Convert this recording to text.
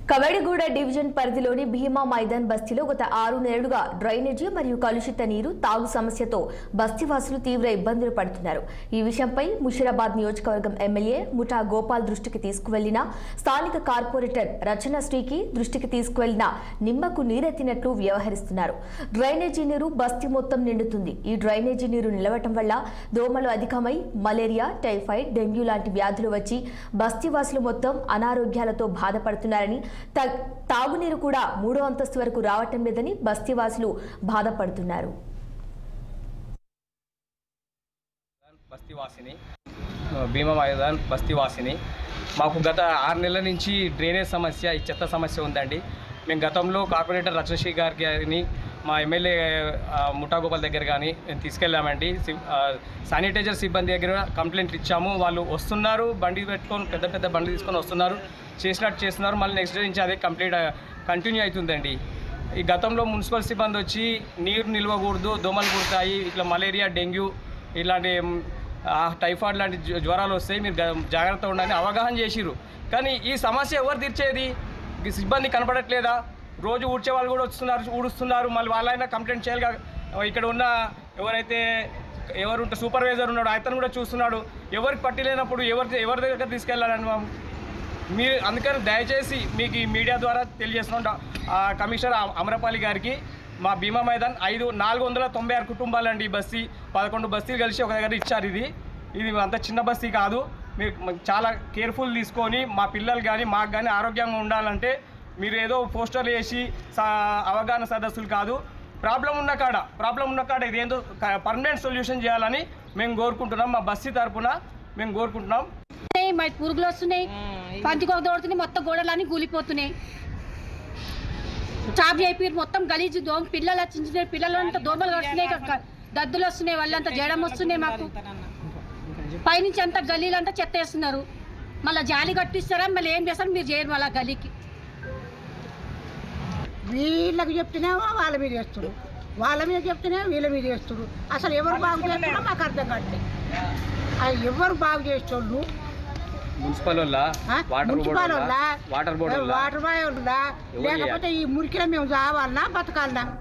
కవడిగూడ division పరిధిలోని భీమా మైదాన్ బస్తీలో గత 6 నెలలుగా డ్రైనేజీ మరియు కలుషిత నీరు తాగు సమస్యతో బస్తీవాసులు తీవ్ర ఇబ్బందులు పడుతున్నారు. ఈ విషయంపై ముషిరాబాద్ నియోజకవర్గం ఎమ్మెల్యే ముఠా గోపాల్ దృష్టికి తీసుకువెళ్లిన స్థానిక కార్పొరేటర్ రచనశ్రీకి దృష్టికి తీసుకువెళ్లిన నిమ్మకు నీరెత్తినట్లు వ్యవహరిస్తున్నారు. డ్రైనేజీ నీరు బస్తీ మొత్తం నిండుతుంది. ఈ డ్రైనేజీ నీరు నిలవటం వల్ల దోమలు అధికమై మలేరియా, టైఫాయిడ్, డెంగ్యూ లాంటి వ్యాధులు వచ్చి బస్తీవాసులు మొత్తం అనారోగ్యాలతో బాధపడుతున్నారని, తాగునీరు కూడా 3వ అంతస్తు వరకు రావటం లేదని బస్తీవాసులు బాధపడుతున్నారు. బస్తీవాసిని భీమా మైదాన్ బస్తీవాసిని మాకు గత 6 నెలల నుంచి డ్రైనేజ్ సమస్య, ఈ చెత్త సమస్య ఉందండి. మేము గతంలో కార్పొరేటర్ రచనశ్రీ గారిని, మా ఎమ్మెల్యే ముఠా గోపాల్ దగ్గర కానీ తీసుకెళ్ళామండి. శానిటైజర్ సిబ్బంది దగ్గర కంప్లైంట్లు ఇచ్చాము. వాళ్ళు వస్తున్నారు, బండి పెట్టుకొని పెద్ద పెద్ద బండి తీసుకొని వస్తున్నారు, చేసినట్టు చేస్తున్నారు. మళ్ళీ నెక్స్ట్ డే నుంచి అదే కంటిన్యూ అవుతుందండి. ఈ గతంలో మున్సిపల్ సిబ్బంది వచ్చి నీరు నిల్వకూడదు, దోమలు కుడతాయి, ఇట్లా మలేరియా, డెంగ్యూ ఇలాంటి టైఫాయిడ్ లాంటి జ్వరాలు వస్తాయి, మీరు జాగ్రత్తగా ఉండాలని అవగాహన చేసిర్రు. కానీ ఈ సమస్య ఎవరు తీర్చేది? సిబ్బంది కనపడట్లేదా? రోజు ఊడ్చే వాళ్ళు కూడా ఊడుస్తున్నారు. మళ్ళీ వాళ్ళైనా కంప్లైంట్ చేయాలి. ఇక్కడ ఉన్న ఎవరు సూపర్వైజర్ ఉన్నాడు, అతను కూడా చూస్తున్నాడు. ఎవరికి పట్టి లేనప్పుడు ఎవరి దగ్గర తీసుకెళ్ళాలని మీరు, అందుకని దయచేసి మీకు ఈ మీడియా ద్వారా తెలియజేస్తున్నాం. కమిషనర్ అమరపాలి గారికి మా భీమా మైదాన్ 496 కుటుంబాలండి. ఈ బస్తీ 11 బస్తీలు కలిసి ఒక దగ్గర ఇచ్చారు. ఇది అంత చిన్న బస్తీ కాదు. మీరు చాలా కేర్ఫుల్ తీసుకొని మా పిల్లలు కానీ మాకు కానీ ఆరోగ్యంగా ఉండాలంటే మీరు ఏదో పోస్టర్లు వేసి అవగాహన సదస్సులు కాదు. ప్రాబ్లం ఉన్న కాడ ఇదేందో పర్మనెంట్ సొల్యూషన్ చేయాలని మేము కోరుకుంటున్నాం. మా బస్తీ తరఫున మేము కోరుకుంటున్నాం. పురుగులు వస్తున్నాయి, పంచుకోక దోడుతున్నాయి, మొత్తం గోడలన్నీ కూలిపోతున్నాయి. చాప్ అయిపోయి మొత్తం గలీజు పిల్లలు చిన్న పిల్లలంతా దోమలు వస్తున్నాయి, దద్దులు వస్తున్నాయి, వాళ్ళంతా జడం వస్తున్నాయి. మాకు పైనుంచి అంతా గలీలంతా చెత్త వేస్తున్నారు. మళ్ళీ జాలి కట్టిస్తారా? మళ్ళీ ఏం చేస్తారు? మీరు చేయరు. మళ్ళీ గలీకి వీళ్ళకి చెప్తేనేమో వాళ్ళ మీద చేస్తారు, వాళ్ళ మీద చెప్తేనే వీళ్ళ మీద చేస్తారు. అసలు ఎవరు బాగు చేస్తున్నారో మాకు అర్థం కావట్లేదు. అది ఎవరు బాగు చేసేటోళ్ళు? మున్సిపల్ వాటర్ బాయ్ లేకపోతే ఈ మురికిలో మేము చావాలన్నా బతకాలన్నా?